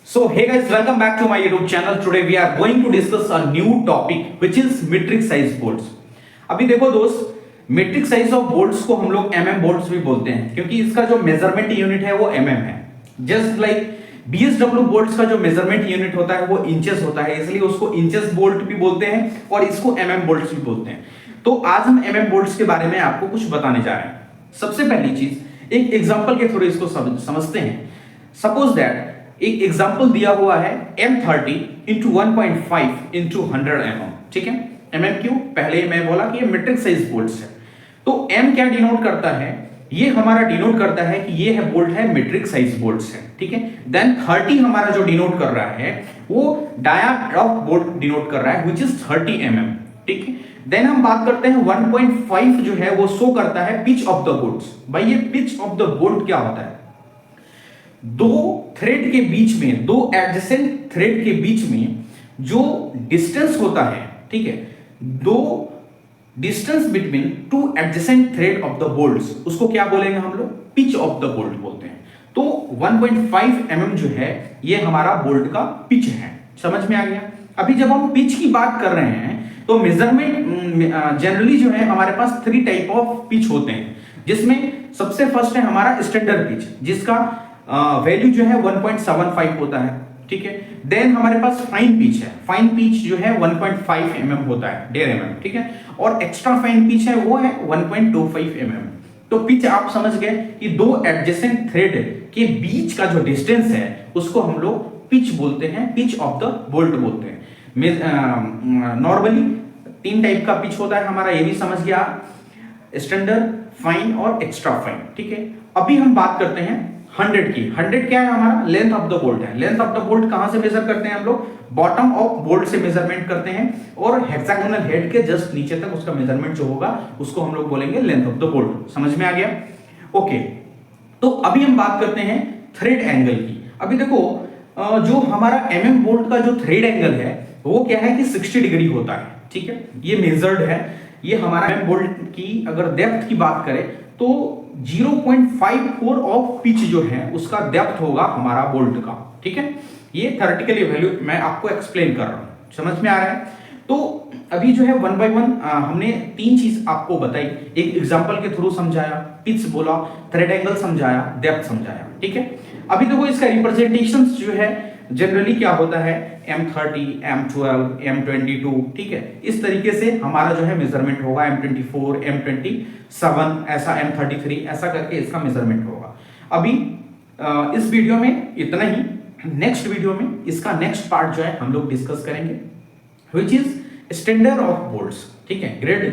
So hey guys, welcome back to my YouTube channel. Today we are going to discuss a new topic which is metric size bolts. अभी देखो दोस्त, metric size of bolts को हम लोग mm bolts भी बोलते हैं क्योंकि इसका जो मेजरमेंट यूनिट है वो mm है. जस्ट लाइक BSW bolts का जो मेजरमेंट यूनिट होता है वो इंचेस होता है, इसलिए उसको इंचेस बोल्ट भी बोलते हैं और इसको mm bolts भी बोलते हैं. तो आज हम mm bolts के बारे में आपको कुछ बताने जा रहे हैं. सबसे पहली चीज एक एग्जांपल के थ्रू इसको समझते हैं. सपोज दैट एक एग्जांपल दिया हुआ है M30 इंटू 1.5 इंटू 100 mm. ठीक है, mm क्यों? पहले मैं बोला कि ये मीट्रिक साइज बोल्ट्स है. तो m क्या डिनोट करता है? ये हमारा डिनोट करता है कि ये है बोल्ट है मीट्रिक साइज बोल्ट्स है. ठीक है, देन 30 हमारा जो डिनोट कर रहा है वो डायामीटर ऑफ बोल्ट डिनोट कर रहा है व्हिच इज 30 mm. ठीक है, देन हम बात करते हैं 1.5 जो है वो शो करता है पिच ऑफ द बोल्ट्स. भाई ये पिच ऑफ द बोल्ट क्या होता है? दो थ्रेड के बीच में, दो एडजेसेंट थ्रेड के बीच में जो डिस्टेंस होता है, ठीक है, दो distance between two adjacent thread of the bolts, उसको क्या बोलेंगे हम लोग? पिच ऑफ द बोल्ट बोलते हैं. तो 1.5 mm जो है ये हमारा बोल्ट का पिच है. समझ में आ गया? अभी जब हम पिच की बात कर रहे हैं तो मेजरमेंट जनरली जो है हमारे पास 3 टाइप ऑफ पिच होते हैं, जिसमें सबसे फर्स्ट है हमारा स्टैंडर्ड पिच जिसका वैल्यू जो है 1.75 होता है. ठीक है, देन हमारे पास फाइन पिच है. फाइन पिच जो है 1.5 mm होता है, 1.5 mm. ठीक है, और एक्स्ट्रा फाइन पिच है वो है 1.25 mm. तो पिच आप समझ गए कि दो एडजेसेंट थ्रेड के बीच का जो डिस्टेंस है उसको हम लोग पिच बोलते हैं, पिच ऑफ द बोल्ट बोलते हैं. नॉर्मली 3 टाइप का पिच होता है हमारा, ये भी समझ गया, स्टैंडर्ड, फाइन और एक्स्ट्रा फाइन. ठीक है, अभी हम बात करते हैं 100 की. 100 क्या है? हमारा लेंथ ऑफ द बोल्ट है. लेंथ ऑफ द बोल्ट कहां से मेजर करते हैं हम लोग? बॉटम ऑफ बोल्ट से मेजरमेंट करते हैं और हेक्सागोनल हेड के जस्ट नीचे तक उसका मेजरमेंट जो होगा उसको हम लोग बोलेंगे लेंथ ऑफ द बोल्ट. समझ में आ गया? ओके, तो अभी हम बात करते हैं थ्रेड एंगल की. अभी देखो जो हमारा mm बोल्ट का जो थ्रेड एंगल है वो क्या है कि 60 डिग्री होता है. ठीक है, ये मेजर्ड है. ये हमारा mm बोल्ट की अगर डेप्थ की बात करें तो 0.54 ऑफ पिच जो है उसका डेप्थ होगा हमारा बोल्ट का. ठीक है, ये थ्योरेटिकली वैल्यू मैं आपको एक्सप्लेन कर रहा हूं. समझ में आ रहा है? तो अभी जो है 1 बाय 1 हमने 3 चीज आपको बताई. एक एग्जांपल के थ्रू समझाया, पिच बोला, थ्रेड एंगल समझाया, डेप्थ समझाया. ठीक है, अभी देखो इसका रिप्रेजेंटेशन जो है जनरली क्या होता है? M30, M12, M22. ठीक है, इस तरीके से हमारा जो है मेजरमेंट होगा. M24, M27, ऐसा M33, ऐसा करके इसका मेजरमेंट होगा. अभी इस वीडियो में इतना ही. नेक्स्ट वीडियो में इसका नेक्स्ट पार्ट जो है हम लोग डिस्कस करेंगे which is standard of bolts. ठीक है, ग्रेड